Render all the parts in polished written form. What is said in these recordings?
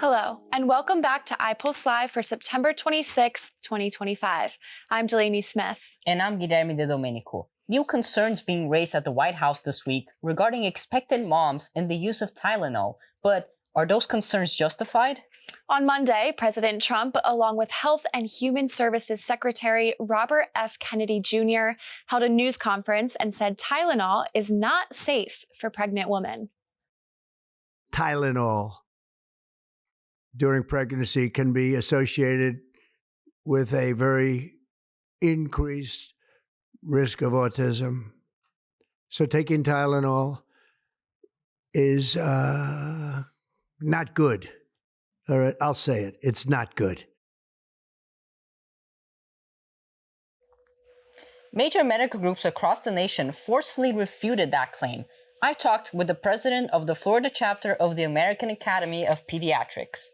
Hello, and welcome back to iPulse Live for September 26th, 2025. I'm Delaney Smith. And I'm Guilherme De Domenico. New concerns being raised at the White House this week regarding expectant moms and the use of Tylenol. But are those concerns justified? On Monday, President Trump, along with Health and Human Services Secretary Robert F. Kennedy Jr., held a news conference and said Tylenol is not safe for pregnant women. Tylenol during pregnancy can be associated with a very increased risk of autism. So taking Tylenol is not good. All right, I'll say it. It's not good. Major medical groups across the nation forcefully refuted that claim. I talked with the president of the Florida chapter of the American Academy of Pediatrics.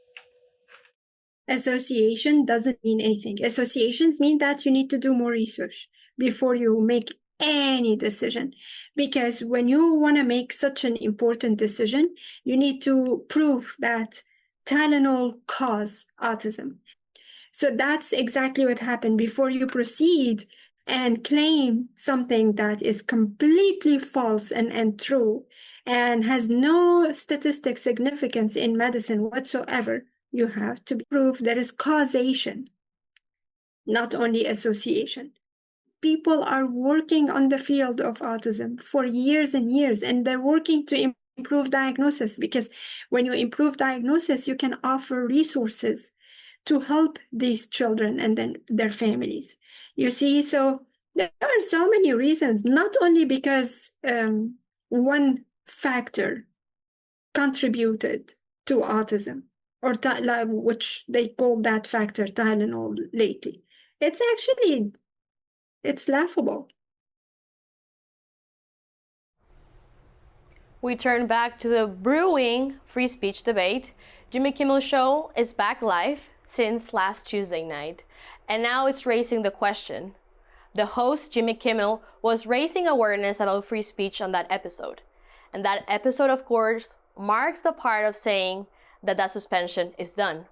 Association doesn't mean anything. Associations mean that you need to do more research before you make any decision. Because when you want to make such an important decision, you need to prove that Tylenol causes autism. So that's exactly what happened. Before you proceed and claim something that is completely false and true and has no statistic significance in medicine whatsoever, you have to prove there is causation, not only association. People are working on the field of autism for years and years, and they're working to improve diagnosis, because when you improve diagnosis, you can offer resources to help these children and then their families. You see, so there are so many reasons, not only because one factor contributed to autism, or which they call that factor Tylenol lately. It's laughable. We turn back to the brewing free speech debate. Jimmy Kimmel's show is back live since last Tuesday night, and now it's raising the question. The host, Jimmy Kimmel, was raising awareness about free speech on that episode. And that episode, of course, marks the part of saying that suspension is done.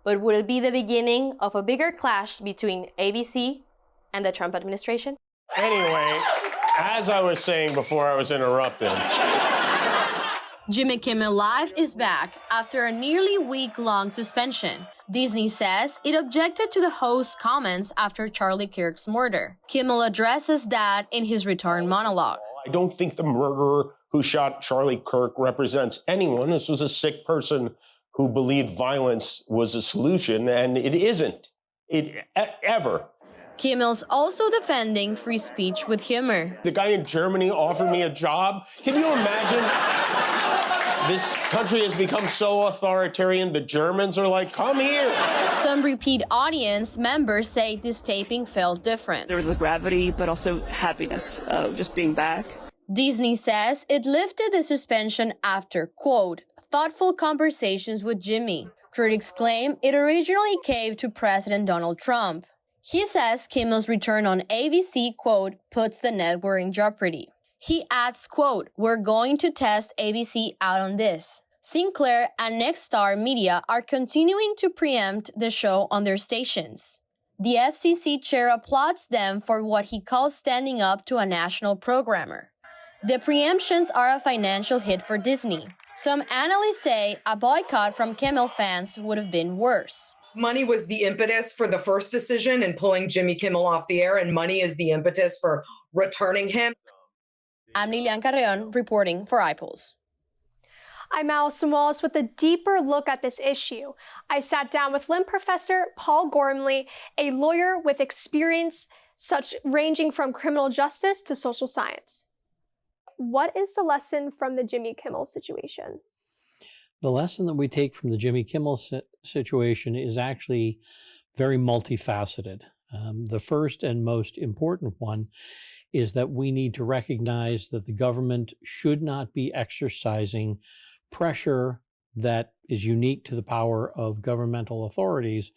But would it be the beginning of a bigger clash between ABC and the Trump administration? Anyway, as I was saying before I was interrupted. Jimmy Kimmel Live is back after a nearly week-long suspension. Disney says it objected to the host's comments after Charlie Kirk's murder. Kimmel addresses that in his return monologue. I don't think the murderer who shot Charlie Kirk represents anyone. This was a sick person who believed violence was a solution, and it isn't. Ever. Kimmel's also defending free speech with humor. The guy in Germany offered me a job. Can you imagine? This country has become so authoritarian, the Germans are like, come here. Some repeat audience members say this taping felt different. There was a gravity, but also happiness of just being back. Disney says it lifted the suspension after, quote, thoughtful conversations with Jimmy. Critics claim it originally caved to President Donald Trump. He says Kimmel's return on ABC, quote, puts the network in jeopardy. He adds, quote, we're going to test ABC out on this. Sinclair and Nexstar Media are continuing to preempt the show on their stations. The FCC chair applauds them for what he calls standing up to a national programmer. The preemptions are a financial hit for Disney. Some analysts say a boycott from Kimmel fans would have been worse. Money was the impetus for the first decision and pulling Jimmy Kimmel off the air, and money is the impetus for returning him. I'm Lilian Carreon reporting for iPulse. I'm Allison Wallace with a deeper look at this issue. I sat down with Lynn Professor Paul Gormley, a lawyer with experience ranging from criminal justice to social science. What is the lesson from the Jimmy Kimmel situation? The lesson that we take from the Jimmy Kimmel situation is actually very multifaceted. The first and most important one is that we need to recognize that the government should not be exercising pressure that is unique to the power of governmental authorities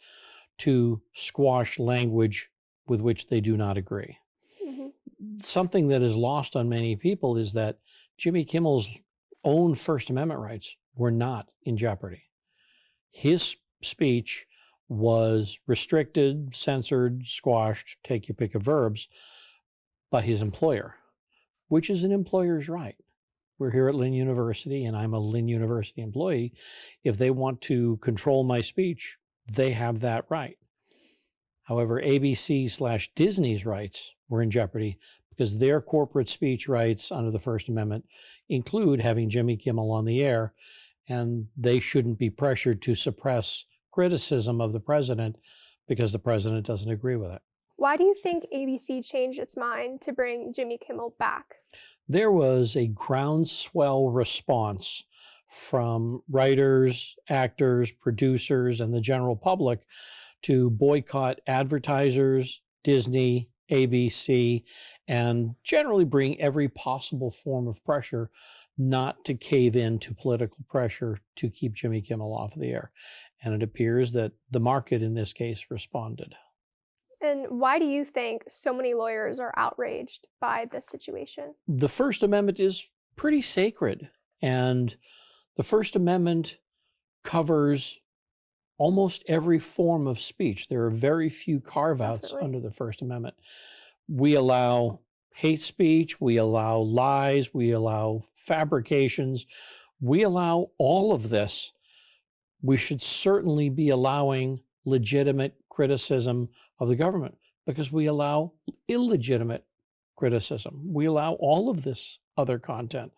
to squash language with which they do not agree. Something that is lost on many people is that Jimmy Kimmel's own First Amendment rights were not in jeopardy. His speech was restricted, censored, squashed, take your pick of verbs, by his employer, which is an employer's right. We're here at Lynn University, and I'm a Lynn University employee. If they want to control my speech, they have that right. However, ABC/Disney's rights were in jeopardy because their corporate speech rights under the First Amendment include having Jimmy Kimmel on the air, and they shouldn't be pressured to suppress criticism of the president because the president doesn't agree with it. Why do you think ABC changed its mind to bring Jimmy Kimmel back? There was a groundswell response from writers, actors, producers, and the general public to boycott advertisers, Disney, ABC, and generally bring every possible form of pressure not to cave in to political pressure to keep Jimmy Kimmel off of the air. And it appears that the market in this case responded. And why do you think so many lawyers are outraged by this situation? The First Amendment is pretty sacred, and the First Amendment covers almost every form of speech. There are very few carve-outs under the First Amendment. We allow hate speech, we allow lies, we allow fabrications, we allow all of this. We should certainly be allowing legitimate criticism of the government because we allow illegitimate criticism. We allow all of this other content.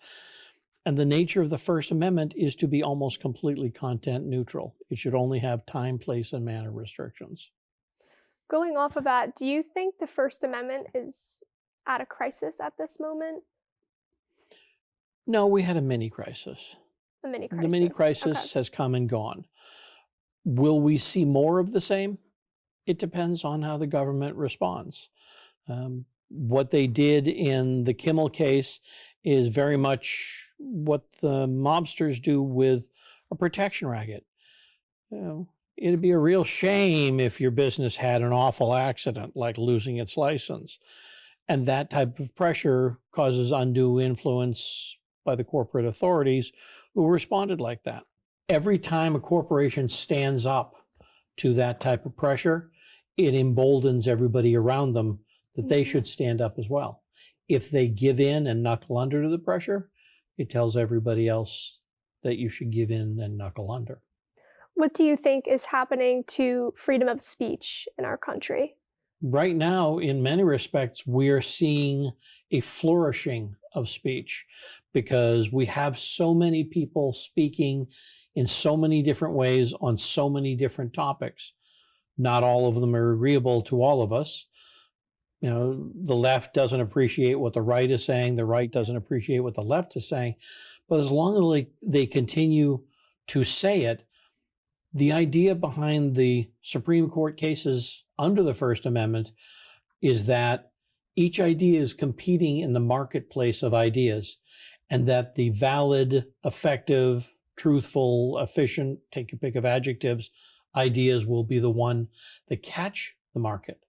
And the nature of the First Amendment is to be almost completely content neutral. It should only have time, place, and manner restrictions. Going off of that, do you think the First Amendment is at a crisis at this moment? No, we had a mini crisis. A mini crisis. The mini crisis has come and gone. Will we see more of the same? It depends on how the government responds. What they did in the Kimmel case is very much what the mobsters do with a protection racket. It'd be a real shame if your business had an awful accident, like losing its license. And that type of pressure causes undue influence by the corporate authorities who responded like that. Every time a corporation stands up to that type of pressure, it emboldens everybody around them that they should stand up as well. If they give in and knuckle under to the pressure, it tells everybody else that you should give in and knuckle under. What do you think is happening to freedom of speech in our country? Right now, in many respects, we are seeing a flourishing of speech because we have so many people speaking in so many different ways on so many different topics. Not all of them are agreeable to all of us. The left doesn't appreciate what the right is saying. The right doesn't appreciate what the left is saying. But as long as they continue to say it, the idea behind the Supreme Court cases under the First Amendment is that each idea is competing in the marketplace of ideas, and that the valid, effective, truthful, efficient, take your pick of adjectives, ideas will be the one that catch the market.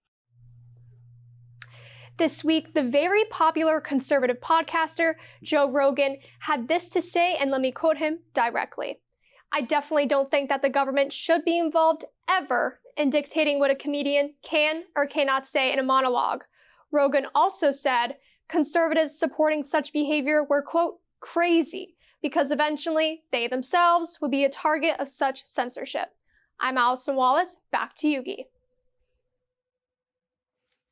This week, the very popular conservative podcaster, Joe Rogan, had this to say, and let me quote him directly. "I definitely don't think that the government should be involved ever in dictating what a comedian can or cannot say in a monologue." Rogan also said conservatives supporting such behavior were, quote, crazy, because eventually they themselves would be a target of such censorship. I'm Allison Wallace, back to Yugi.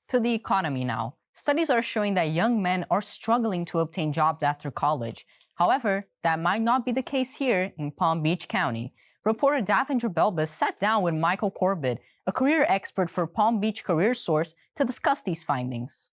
To the economy now. Studies are showing that young men are struggling to obtain jobs after college. However, that might not be the case here in Palm Beach County. Reporter Davinder Belbis sat down with Michael Corbett, a career expert for Palm Beach Career Source, to discuss these findings.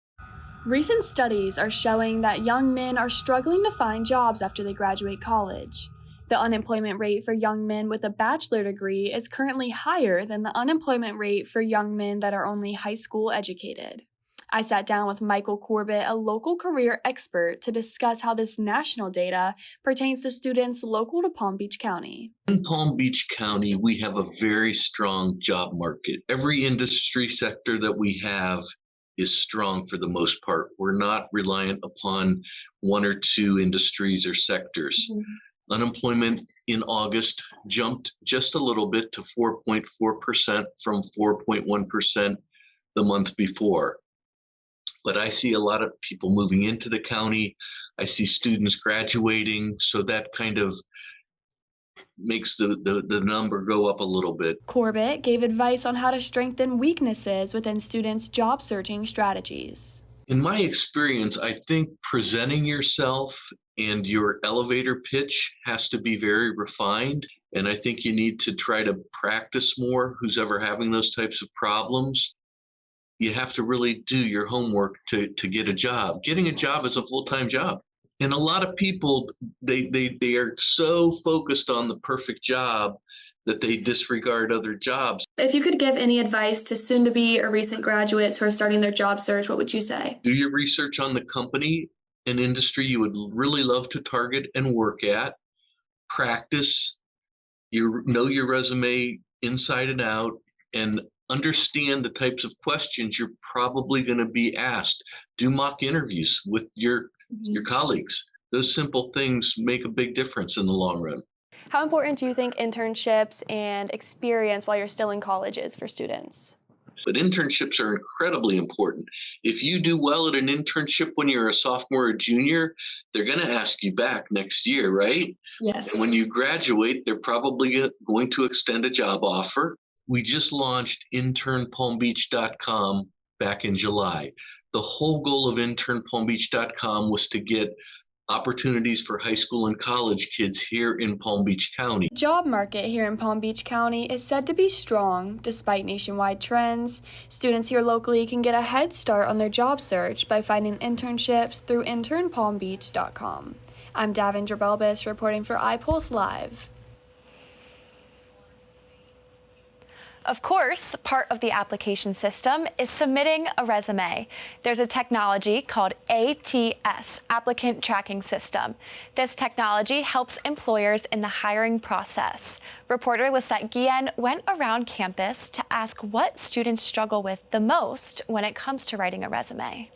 Recent studies are showing that young men are struggling to find jobs after they graduate college. The unemployment rate for young men with a bachelor degree is currently higher than the unemployment rate for young men that are only high school educated. I sat down with Michael Corbett, a local career expert, to discuss how this national data pertains to students local to Palm Beach County. In Palm Beach County, we have a very strong job market. Every industry sector that we have is strong for the most part. We're not reliant upon one or two industries or sectors. Unemployment in August jumped just a little bit to 4.4% from 4.1% the month before. But I see a lot of people moving into the county. I see students graduating, so that kind of makes the number go up a little bit. Corbett gave advice on how to strengthen weaknesses within students' job searching strategies. In my experience, I think presenting yourself and your elevator pitch has to be very refined. And I think you need to try to practice more, who's ever having those types of problems. You have to really do your homework to get a job. Getting a job is a full-time job. And a lot of people, they are so focused on the perfect job that they disregard other jobs. If you could give any advice to soon-to-be or recent graduates who are starting their job search, what would you say? Do your research on the company and industry you would really love to target and work at. Practice, know your resume inside and out, and understand the types of questions you're probably going to be asked. Do mock interviews with your colleagues. Those simple things make a big difference in the long run. How important do you think internships and experience while you're still in college is for students? But internships are incredibly important. If you do well at an internship when you're a sophomore or junior, they're going to ask you back next year, right? Yes. And when you graduate, they're probably going to extend a job offer. We just launched internpalmbeach.com back in July. The whole goal of internpalmbeach.com was to get opportunities for high school and college kids here in Palm Beach County. Job market here in Palm Beach County is said to be strong despite nationwide trends. Students here locally can get a head start on their job search by finding internships through internpalmbeach.com. I'm Davindra Belbis reporting for iPulse Live. Of course, part of the application system is submitting a resume. There's a technology called ATS, Applicant Tracking System. This technology helps employers in the hiring process. Reporter Lisette Guillen went around campus to ask what students struggle with the most when it comes to writing a resume.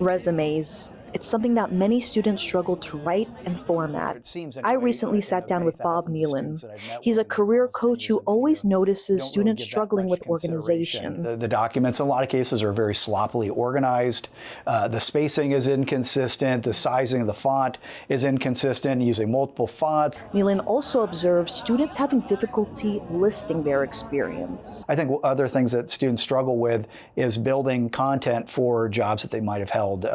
Resumes. It's something that many students struggle to write and format. I recently sat down with Bob Nealon. He's a career coach who always notices students struggling with organization. The documents in a lot of cases are very sloppily organized. The spacing is inconsistent. The sizing of the font is inconsistent, using multiple fonts. Nealon also observes students having difficulty listing their experience. I think other things that students struggle with is building content for jobs that they might have held,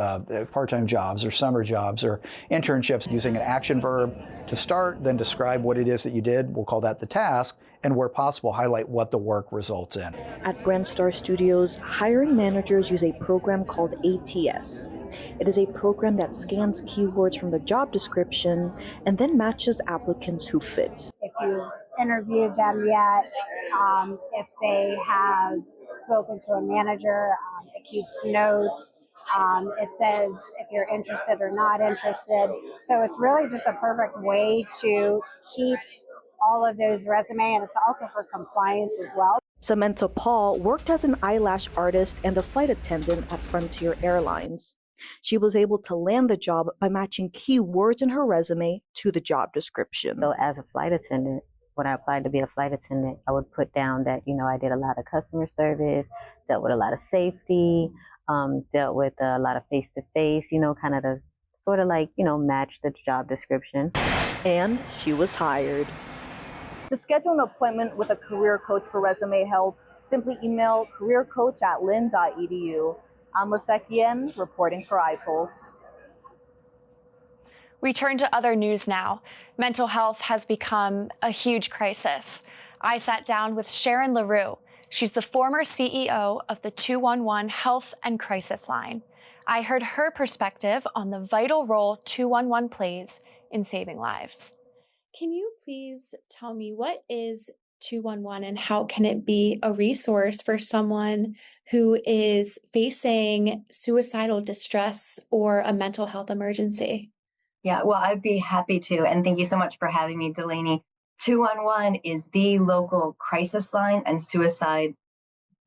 part-time jobs or summer jobs or internships, using an action verb to start, then describe what it is that you did. We'll call that the task, and where possible, highlight what the work results in. At Grand Star Studios, hiring managers use a program called ATS. It is a program that scans keywords from the job description and then matches applicants who fit. If you've interviewed them yet, if they have spoken to a manager, it keeps notes. It says if you're interested or not interested. So it's really just a perfect way to keep all of those resume, and it's also for compliance as well. Samantha Paul worked as an eyelash artist and a flight attendant at Frontier Airlines. She was able to land the job by matching keywords in her resume to the job description. So as a flight attendant, when I applied to be a flight attendant, I would put down that, I did a lot of customer service, dealt with a lot of safety, dealt with a lot of face-to-face, kind of to sort of like, match the job description. And she was hired. To schedule an appointment with a career coach for resume help, simply email careercoach@lynn.edu. I'm Lisette Guillen, reporting for iPulse. We turn to other news now. Mental health has become a huge crisis. I sat down with Sharon LaRue. She's the former CEO of the 211 Health and Crisis Line. I heard her perspective on the vital role 211 plays in saving lives. Can you please tell me, what is 211 and how can it be a resource for someone who is facing suicidal distress or a mental health emergency? Yeah, well, I'd be happy to. And thank you so much for having me, Delaney. 211 is the local crisis line and suicide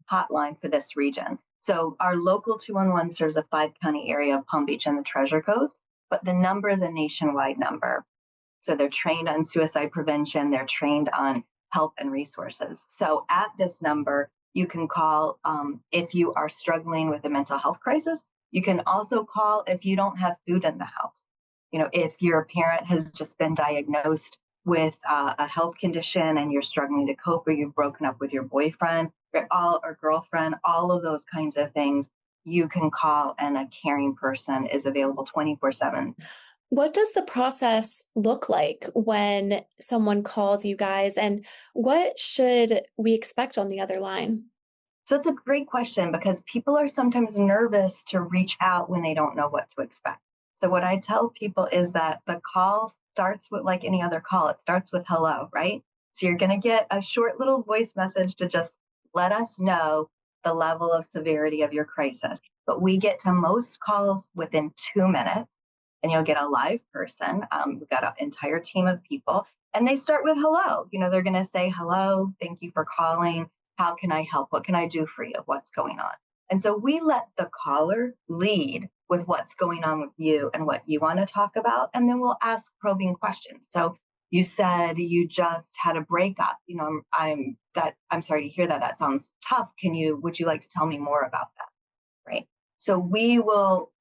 hotline for this region. So our local 211 serves a 5-county area of Palm Beach and the Treasure Coast, but the number is a nationwide number. So they're trained on suicide prevention, they're trained on help and resources. So at this number, you can call if you are struggling with a mental health crisis. You can also call if you don't have food in the house. If your parent has just been diagnosed with a health condition and you're struggling to cope, or you've broken up with your boyfriend or girlfriend, all of those kinds of things, you can call, and a caring person is available 24/7. What does the process look like when someone calls you guys, and what should we expect on the other line? So it's a great question, because people are sometimes nervous to reach out when they don't know what to expect. So what I tell people is that the call starts with, like any other call, it starts with hello, right? So you're going to get a short little voice message to just let us know the level of severity of your crisis. But we get to most calls within 2 minutes, and you'll get a live person. We've got an entire team of people, and they start with hello. They're going to say, hello, thank you for calling. How can I help? What can I do for you? What's going on? And so we let the caller lead with what's going on with you and what you want to talk about. And then we'll ask probing questions. So you said you just had a breakup. I'm sorry to hear that. That sounds tough. Would you like to tell me more about that? Right. So we will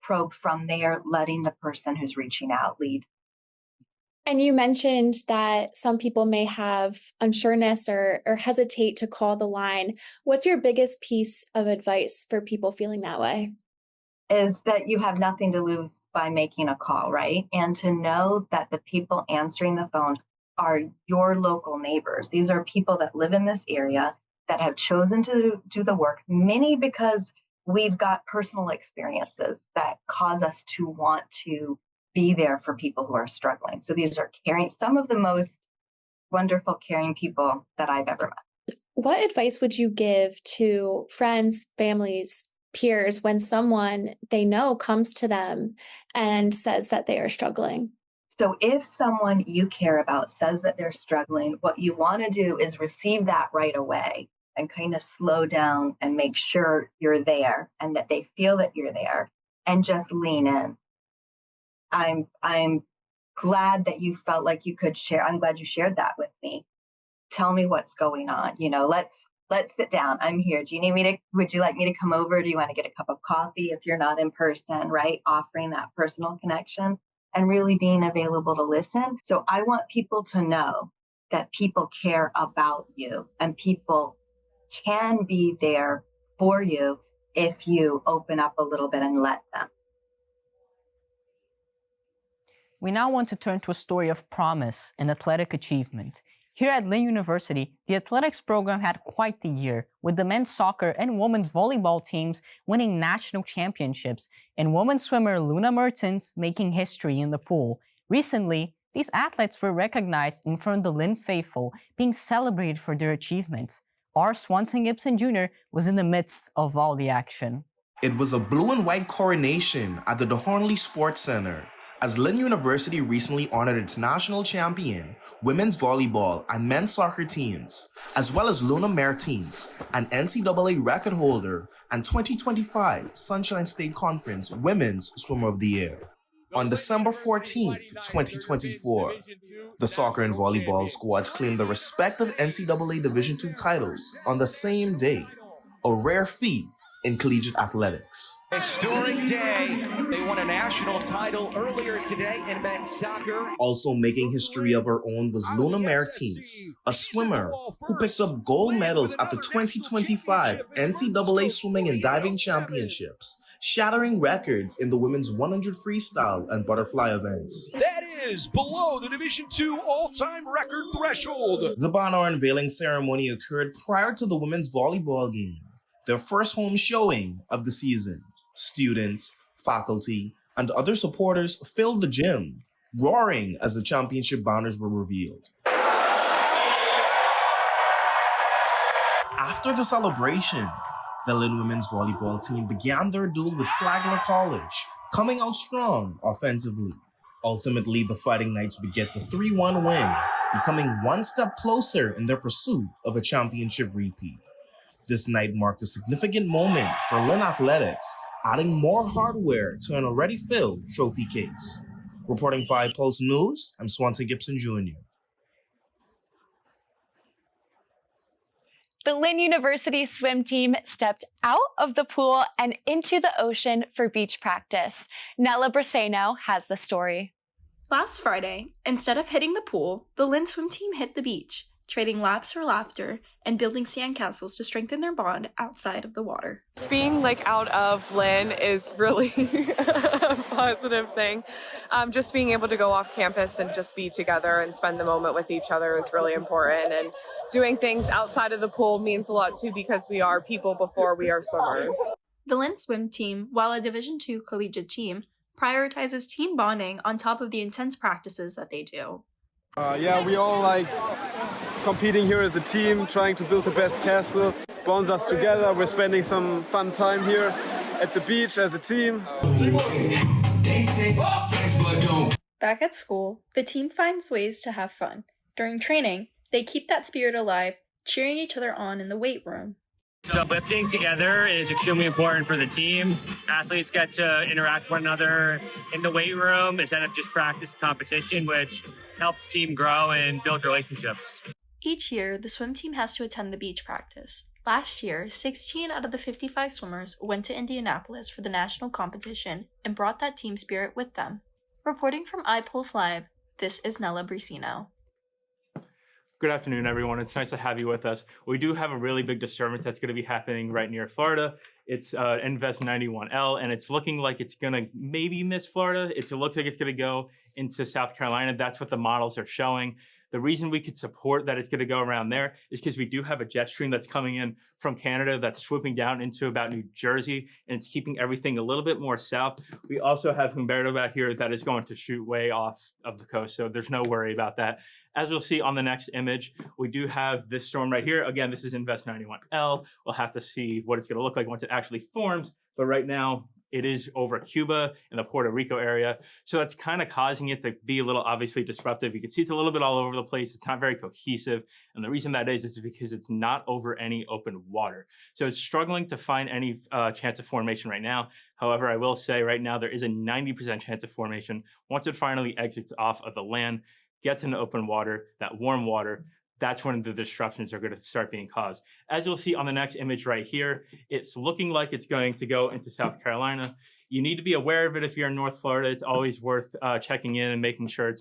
probe from there, letting the person who's reaching out lead. And you mentioned that some people may have unsureness or hesitate to call the line. What's your biggest piece of advice for people feeling that way? Is that you have nothing to lose by making a call, right? And to know that the people answering the phone are your local neighbors. These are people that live in this area that have chosen to do the work, many because we've got personal experiences that cause us to want to be there for people who are struggling. So these are some of the most wonderful, caring people that I've ever met. What advice would you give to friends, families, peers when someone they know comes to them and says that they are struggling? So if someone you care about says that they're struggling, what you want to do is receive that right away and kind of slow down and make sure you're there and that they feel that you're there, and just lean in. I'm glad that you felt like you could share. I'm glad you shared that with me. Tell me what's going on. Let's sit down. I'm here. Would you like me to come over? Do you want to get a cup of coffee if you're not in person, right? Offering that personal connection and really being available to listen. So I want people to know that people care about you, and people can be there for you if you open up a little bit and let them. We now want to turn to a story of promise and athletic achievement. Here at Lynn University, the athletics program had quite the year, with the men's soccer and women's volleyball teams winning national championships, and women's swimmer Luna Mertens making history in the pool. Recently, these athletes were recognized in front of the Lynn faithful, being celebrated for their achievements. R. Swanson Gibson Jr. was in the midst of all the action. It was a blue and white coronation at the DeHornley Sports Center, as Lynn University recently honored its national champion, women's volleyball and men's soccer teams, as well as Luna Mertens, an NCAA record holder and 2025 Sunshine State Conference Women's Swimmer of the Year. On December 14th, 2024, the soccer and volleyball squads claimed the respective NCAA Division II titles on the same day, a rare feat in collegiate athletics. Historic day. They won a national title earlier today in men's soccer. Also making history of her own was Luna Mertens, a swimmer who picked up gold medals at the 2025 NCAA Swimming and Diving Championships, shattering records in the women's 100 freestyle and butterfly events. That is below the Division II all-time record threshold. The banner unveiling ceremony occurred prior to the women's volleyball game, their first home showing of the season. Students, faculty, and other supporters filled the gym, roaring as the championship banners were revealed. After the celebration, the Lynn women's volleyball team began their duel with Flagler College, coming out strong offensively. Ultimately, the Fighting Knights would get the 3-1 win, becoming one step closer in their pursuit of a championship repeat. This night marked a significant moment for Lynn Athletics, adding more hardware to an already filled trophy case. Reporting for iPulse News, I'm Swanson Gibson Jr. The Lynn University swim team stepped out of the pool and into the ocean for beach practice. Nella Briseno has the story. Last Friday, instead of hitting the pool, the Lynn swim team hit the beach, trading laps for laughter and building sandcastles to strengthen their bond outside of the water. Just being out of Lynn is really a positive thing. Just being able to go off campus and just be together and spend the moment with each other is really important. And doing things outside of the pool means a lot too, because we are people before we are swimmers. The Lynn swim team, while a Division II collegiate team, prioritizes team bonding on top of the intense practices that they do. We all competing here as a team, trying to build the best castle, bonds us together. We're spending some fun time here at the beach as a team. Back at school, the team finds ways to have fun. During training, they keep that spirit alive, cheering each other on in the weight room. So lifting together is extremely important for the team. Athletes get to interact with one another in the weight room instead of just practice competition, which helps team grow and build relationships. Each year, the swim team has to attend the beach practice. Last year, 16 out of the 55 swimmers went to Indianapolis for the national competition and brought that team spirit with them. Reporting from iPulse Live, this is Nella Briseno. Good afternoon, everyone. It's nice to have you with us. We do have a really big disturbance that's going to be happening right near Florida. It's Invest 91L, and it's looking like it's going to maybe miss Florida. It looks like it's going to go into South Carolina. That's what the models are showing. The reason we could support that it's going to go around there is because we do have a jet stream that's coming in from Canada that's swooping down into about New Jersey, and it's keeping everything a little bit more south. We also have Humberto back here that is going to shoot way off of the coast, so there's no worry about that. As you'll see on the next image, we do have this storm right here. Again, this is Invest 91L. We'll have to see what it's going to look like once it actually forms, but right now, it is over Cuba and the Puerto Rico area. So that's kind of causing it to be a little obviously disruptive. You can see it's a little bit all over the place. It's not very cohesive. And the reason that is because it's not over any open water. So it's struggling to find any chance of formation right now. However, I will say right now there is a 90% chance of formation once it finally exits off of the land, gets into open water, that warm water. That's when the disruptions are going to start being caused. As you'll see on the next image right here, it's looking like it's going to go into South Carolina. You need to be aware of it if you're in North Florida. It's always worth checking in and making sure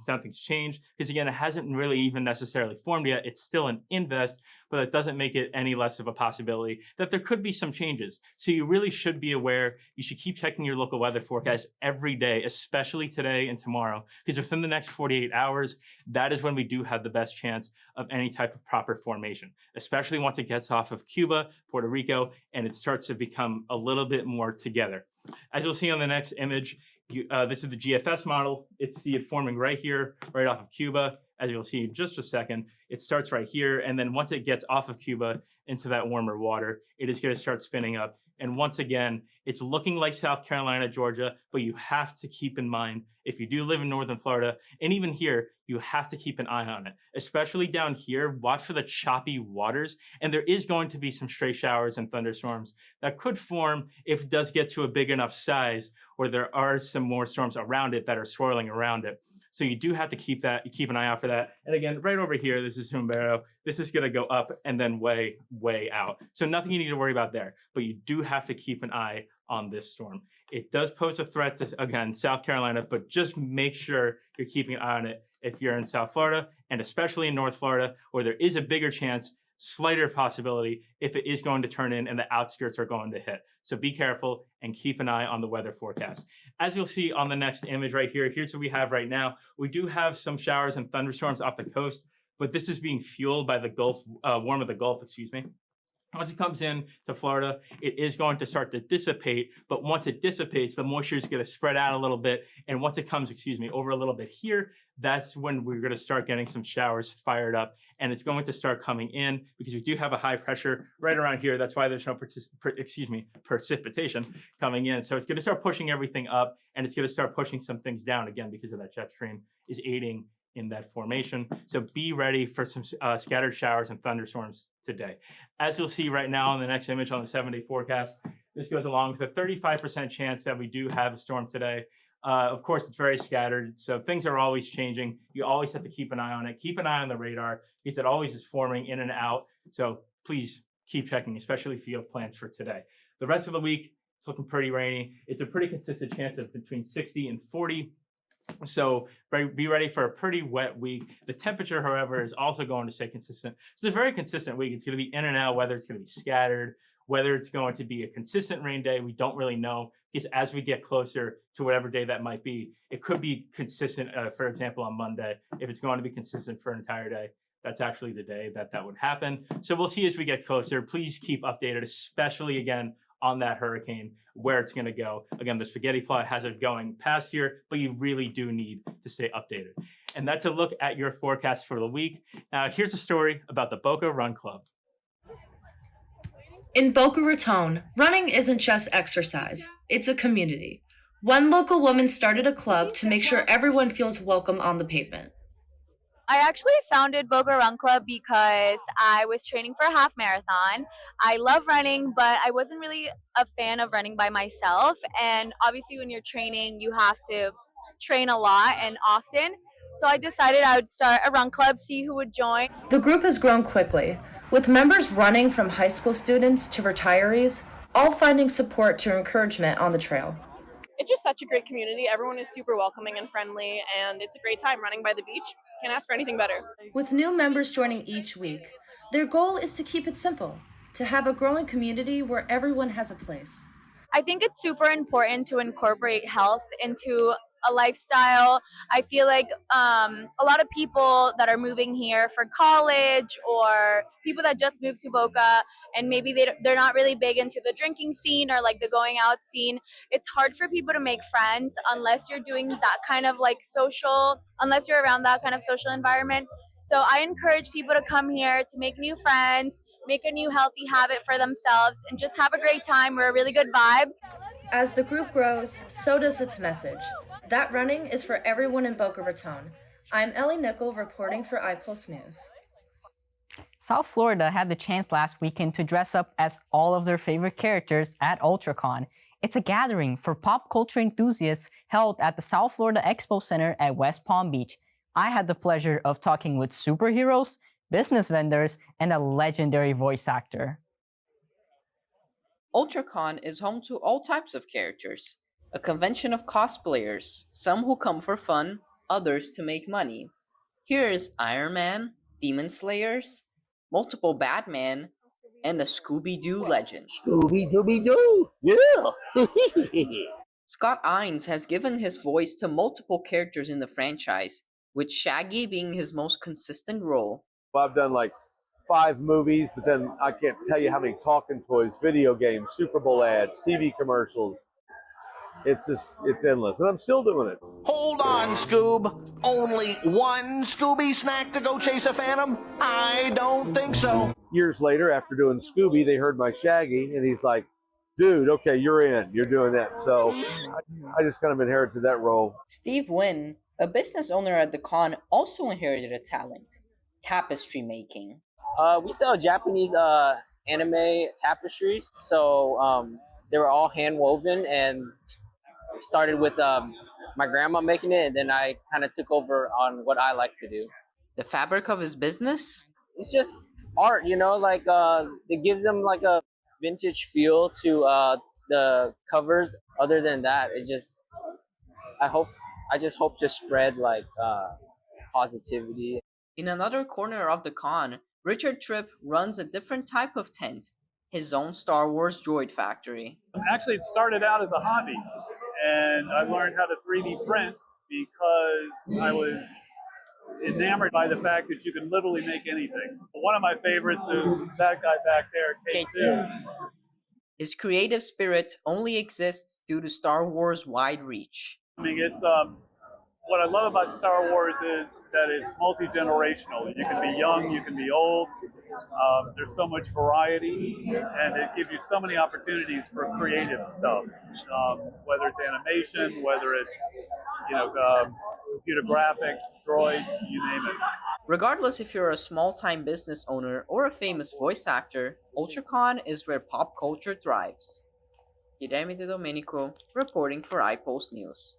nothing's changed. Because again, it hasn't really even necessarily formed yet. It's still an invest, but it doesn't make it any less of a possibility that there could be some changes. So you really should be aware. You should keep checking your local weather forecast every day, especially today and tomorrow. Because within the next 48 hours, that is when we do have the best chance of any type of proper formation, especially once it gets off of Cuba, Puerto Rico, and it starts to become a little bit more together. As you'll see on the next image, this is the GFS model. See it forming right here, right off of Cuba. As you'll see in just a second, it starts right here. And then once it gets off of Cuba into that warmer water, it is going to start spinning up. And once again, it's looking like South Carolina, Georgia, but you have to keep in mind, if you do live in northern Florida, and even here, you have to keep an eye on it. Especially down here, watch for the choppy waters. And there is going to be some stray showers and thunderstorms that could form if it does get to a big enough size, or there are some more storms around it that are swirling around it. So you do have to keep an eye out for that. And again, right over here, this is Humberto. This is going to go up and then way, way out. So nothing you need to worry about there, but you do have to keep an eye on this storm. It does pose a threat to, again, South Carolina, but just make sure you're keeping an eye on it if you're in South Florida, and especially in North Florida, where there is a bigger chance, slighter possibility, if it is going to turn in and the outskirts are going to hit. So be careful and keep an eye on the weather forecast. As you'll see on the next image right here, here's what we have right now. We do have some showers and thunderstorms off the coast, but this is being fueled by the Gulf, warm of the Gulf, excuse me. Once it comes in to Florida, it is going to start to dissipate, but once it dissipates, the moisture is going to spread out a little bit, and once it comes, over a little bit here, that's when we're going to start getting some showers fired up, and it's going to start coming in because we do have a high pressure right around here. That's why there's no precipitation coming in. So it's going to start pushing everything up, and it's going to start pushing some things down again because of that jet stream is aiding in that formation. So be ready for some scattered showers and thunderstorms today. As you'll see right now on the next image on the 7-day forecast, this goes along with a 35% chance that we do have a storm today. Of course, it's very scattered, so things are always changing. You always have to keep an eye on it. Keep an eye on the radar because it always is forming in and out. So please keep checking, especially if you have plans for today. The rest of the week, it's looking pretty rainy. It's a pretty consistent chance of between 60 and 40. So be ready for a pretty wet week. The temperature, however, is also going to stay consistent. It's a very consistent week. It's going to be in and out, whether it's going to be scattered, whether it's going to be a consistent rain day. We don't really know because as we get closer to whatever day that might be, it could be consistent, for example, on Monday. If it's going to be consistent for an entire day, that's actually the day that would happen. So we'll see as we get closer. Please keep updated, especially again on that hurricane, where it's going to go. Again, the spaghetti plot has it going past here, but you really do need to stay updated. And that's a look at your forecast for the week. Now, here's a story about the Boca Run Club. In Boca Raton, running isn't just exercise, it's a community. One local woman started a club to make sure everyone feels welcome on the pavement. I actually founded Boca Run Club because I was training for a half marathon. I love running, but I wasn't really a fan of running by myself. And obviously when you're training, you have to train a lot and often. So I decided I would start a run club, see who would join. The group has grown quickly, with members running from high school students to retirees, all finding support to encouragement on the trail. It's just such a great community. Everyone is super welcoming and friendly, and it's a great time running by the beach. Can't ask for anything better. With new members joining each week, their goal is to keep it simple, to have a growing community where everyone has a place. I think it's super important to incorporate health into a lifestyle. I feel like a lot of people that are moving here for college or people that just moved to Boca and maybe they're not really big into the drinking scene or like the going out scene. It's hard for people to make friends unless you're doing that kind of like unless you're around that kind of social environment. So I encourage people to come here to make new friends, make a new healthy habit for themselves, and just have a great time. We're a really good vibe. As the group grows, so does its message. That running is for everyone in Boca Raton. I'm Ellie Nickel reporting for iPulse News. South Florida had the chance last weekend to dress up as all of their favorite characters at UltraCon. It's a gathering for pop culture enthusiasts held at the South Florida Expo Center at West Palm Beach. I had the pleasure of talking with superheroes, business vendors, and a legendary voice actor. UltraCon is home to all types of characters. A convention of cosplayers, some who come for fun, others to make money. Here is Iron Man, Demon Slayers, multiple Batman, and the Scooby-Doo legend. Scooby-Dooby-Doo! Yeah! Scott Innes has given his voice to multiple characters in the franchise, with Shaggy being his most consistent role. I've done like 5 movies, but then I can't tell you how many talking toys, video games, Super Bowl ads, TV commercials. It's endless, and I'm still doing it. Hold on, Scoob. Only one Scooby snack to go chase a phantom? I don't think so. Years later, after doing Scooby, they heard my Shaggy, and he's like, dude, okay, you're in. You're doing that. So I just kind of inherited that role. Steve Wynn, a business owner at the con, also inherited a talent, tapestry making. We sell Japanese anime tapestries, so they were all hand woven, and started with my grandma making it, and then I kind of took over on what I like to do. The fabric of his business? It's just art, you know, like it gives them like a vintage feel to the covers. Other than that, I just hope to spread like positivity. In another corner of the con, Richard Tripp runs a different type of tent, his own Star Wars droid factory. Actually, it started out as a hobby, and I learned how to 3D print because I was enamored by the fact that you can literally make anything. One of my favorites is that guy back there, K2. His creative spirit only exists due to Star Wars' wide reach. I mean, it's what I love about Star Wars is that it's multi-generational. You can be young, you can be old. There's so much variety, and it gives you so many opportunities for creative stuff. Whether it's animation, whether it's computer graphics, droids, you name it. Regardless if you're a small-time business owner or a famous voice actor, UltraCon is where pop culture thrives. Guilherme De Domenico, reporting for iPulse News.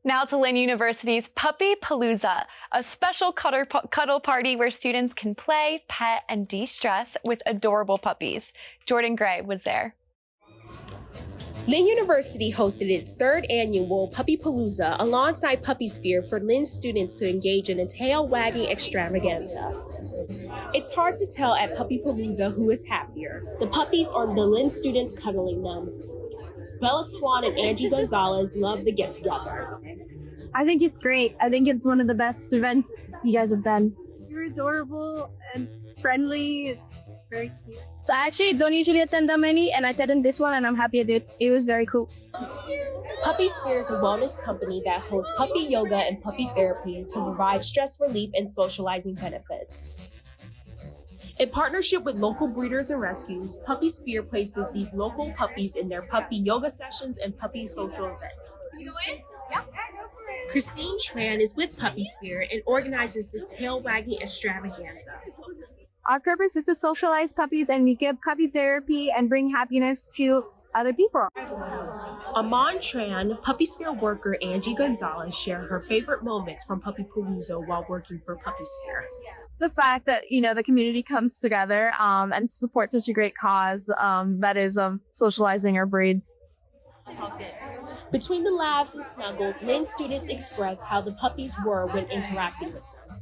Now to Lynn University's Puppy Palooza, a special cuddle party where students can play, pet, and de-stress with adorable puppies. Jordan Gray was there. Lynn University hosted its third annual Puppy Palooza alongside Puppysphere for Lynn students to engage in a tail-wagging extravaganza. It's hard to tell at Puppy Palooza who is happier, the puppies or the Lynn students cuddling them. Bella Swan and Angie Gonzalez love the get-together. I think it's great. I think it's one of the best events you guys have done. You're adorable and friendly. Very cute. So I actually don't usually attend that many, and I attended this one, and I'm happy I did. It was very cool. Puppysphere is a wellness company that hosts puppy yoga and puppy therapy to provide stress relief and socializing benefits. In partnership with local breeders and rescues, Puppysphere places these local puppies in their puppy yoga sessions and puppy social events. Christine Tran is with Puppysphere and organizes this tail-wagging extravaganza. Our purpose is to socialize puppies, and we give puppy therapy and bring happiness to other people. Amon Tran, Puppysphere worker Angie Gonzalez share her favorite moments from Puppy Palooza while working for Puppysphere. The fact that, the community comes together and supports such a great cause that is socializing our breeds. Between the laughs and snuggles, Lynn students expressed how the puppies were when interacting with them.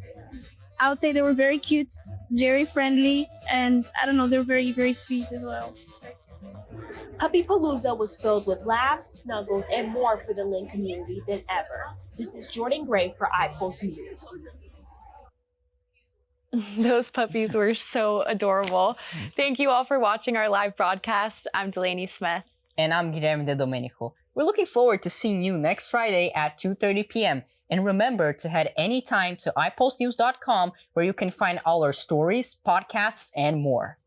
I would say they were very cute, very friendly, and they were very, very sweet as well. Puppy Palooza was filled with laughs, snuggles, and more for the Lynn community than ever. This is Jordan Gray for iPulse News. Those puppies were so adorable. Thank you all for watching our live broadcast. I'm Delaney Smith. And I'm Guilherme De Domenico. We're looking forward to seeing you next Friday at 2:30 p.m. And remember to head anytime to iPulseNews.com where you can find all our stories, podcasts, and more.